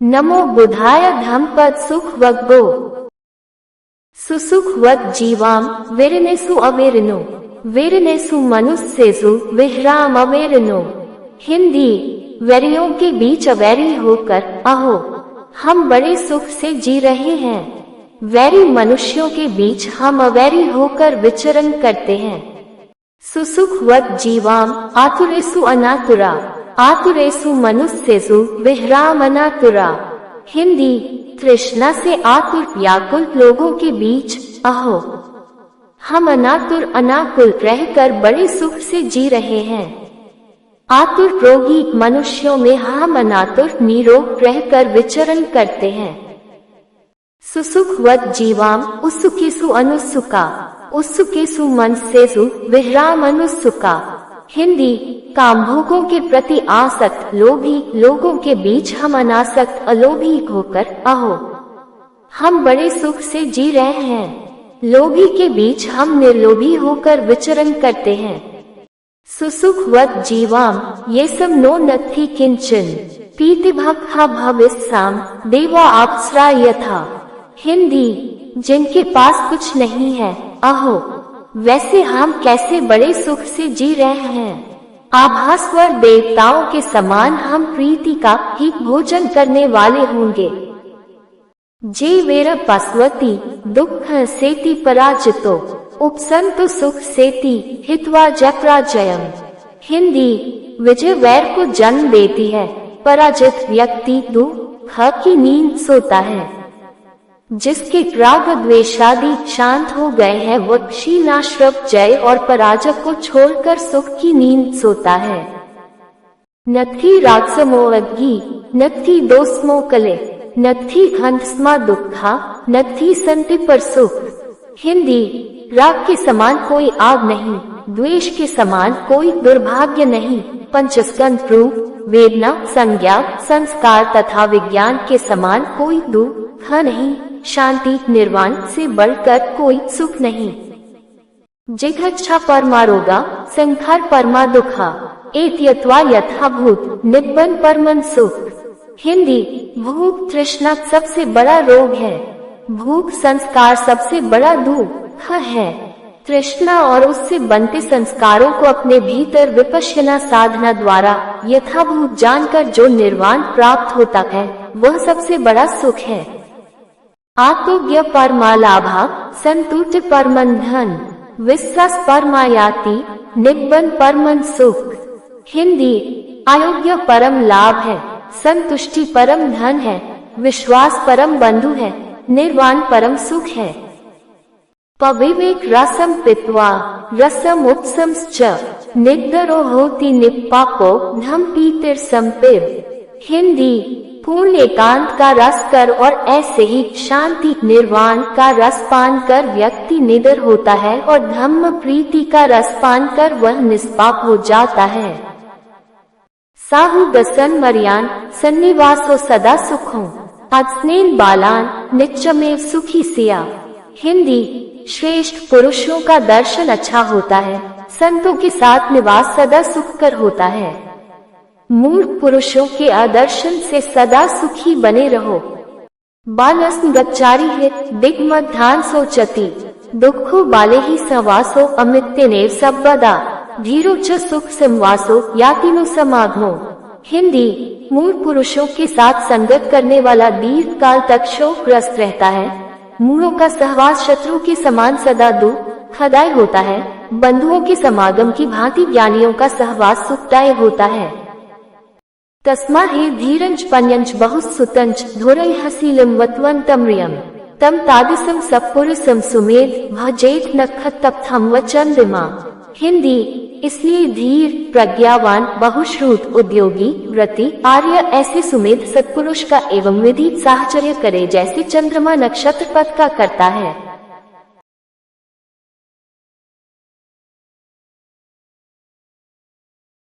नमो बुधाय धम्मपद सुखवग्गो सुसुखवत जीवाम विरनेसु अवेरनो विरनेसु मनुष्येसु विहराम अवेरनो। हिंदी। वैरियों के बीच अवैरी होकर अहो हम बड़े सुख से जी रहे हैं। वैरी मनुष्यों के बीच हम अवैरी होकर विचरण करते हैं। सुसुखवत जीवाम आतुरेसु अनातुरा आतुरेसु मनुष्येसु विहराम अनातुरा। हिंदी। तृष्णा से आतुर व्याकुल लोगों के बीच अहो हम अनातुर अनाकुल रहकर बड़े सुख से जी रहे हैं। आतुर रोगी मनुष्यों में हम अनातुर निरोग रहकर विचरण करते हैं। सुसुखवत जीवाम उत्सुकेसु अनुत्सुका उत्सुकेसु मनसेसु विहराम अनुत्सुका। हिंदी। कामभोगों के प्रति आसक्त लोभी लोगों के बीच हम अनासक्त अलोभी होकर अहो हम बड़े सुख से जी रहे हैं। लोभी के बीच हम निर्लोभी होकर विचरण करते हैं। सुसुखवत जीवाम ये सब नो नथि किंचन पीतिभक्खा भविस्साम देवा अप्सरा यथा। हिंदी। जिनके पास कुछ नहीं है अहो वैसे हम कैसे बड़े सुख से जी रहे हैं। आभास्वर देवताओं के समान हम प्रीति का ही भोजन करने वाले होंगे। जे वेर पस्वती दुख सेति पराजितो उपसंतो सुख सेति हित्वा जपराजयम। हिंदी। विजय वैर को जन्म देती है, पराजित व्यक्ति दुख की नींद सोता है। जिसके राग द्वेषादि शांत हो गए हैं वो क्षीणाश्रव जय और पराजय को छोड़कर सुख की नींद सोता है। नथि रागसमो अग्गी नथि दोषमो कले नथि हंसमा दुखा नथि संति पर सुख। हिंदी। राग के समान कोई आग नहीं, द्वेष के समान कोई दुर्भाग्य नहीं, पंचस्कंध रूप वेदना संज्ञा संस्कार तथा विज्ञान के समान कोई दुख नहीं, शांति निर्वाण से बढ़कर कोई सुख नहीं। जिघच्छा परमारोगा संखार परमा दुखा एत्यत्वा यथाभूत निब्बन परमन सुख। हिंदी। भूख तृष्णा सबसे बड़ा रोग है, भूख संस्कार सबसे बड़ा दुख है। तृष्णा और उससे बनते संस्कारों को अपने भीतर विपश्यना साधना द्वारा यथाभूत जानकर जो निर्वाण प्राप्त होता है वह सबसे बड़ा सुख है। आत्मज्ञ परमालाभा संतुष्ट परमन धन विश्वास परमायाति निब्बन परमन सुख। हिंदी। अयोग्य परम लाभ है, संतुष्टि परम धन है, विश्वास परम बंधु है, निर्वाण परम सुख है। पविवेक रसम पित्वा रसम उपसंश्च निग्धरो होति निप्पाको धम पीतिर संपिब। हिंदी। पूर्ण एकांत का रस कर और ऐसे ही शांति निर्वाण का रस पान कर व्यक्ति निडर होता है और धम्म प्रीति का रस पान कर वह निष्पाप हो जाता है। साहु दसन मर्यान सन्निवासो सदा सुखों अत्स्नेन बालान नित्यमेव सुखी सिया। हिंदी। श्रेष्ठ पुरुषों का दर्शन अच्छा होता है, संतों के साथ निवास सदा सुखकर होता है। मूर्ख पुरुषों के आदर्शन से सदा सुखी बने रहो। बालस्न गच्चारी है दिग्मध्यान सोचती दुखो बाले ही सवासो अमित्यनेव सबदा धीरो च सुख संवासो यातिनो समागमो। हिंदी। मूर्ख पुरुषों के साथ संगत करने वाला दीर्घ काल तक शोकग्रस्त रहता है। मूढ़ों का सहवास शत्रु के समान सदा दुखदायी होता है। बंधुओं के समागम की भांति ज्ञानियों का सहवास सुखदायी होता है। तस्मा हे धीरंच पन्यंच बहुसुतंच धोरई हसीलम वत्वंतम्रियम तम तादिसम सत्पुरुषम सुमेध भजेत नखतप्थम वचंद्रिमा। हिंदी। इसलिए धीर प्रज्ञावान बहुश्रुत उद्योगी व्रती आर्य ऐसे सुमेध सत्पुरुष का एवं विधि साहचर्य करे जैसे चंद्रमा नक्षत्र पथ का करता है।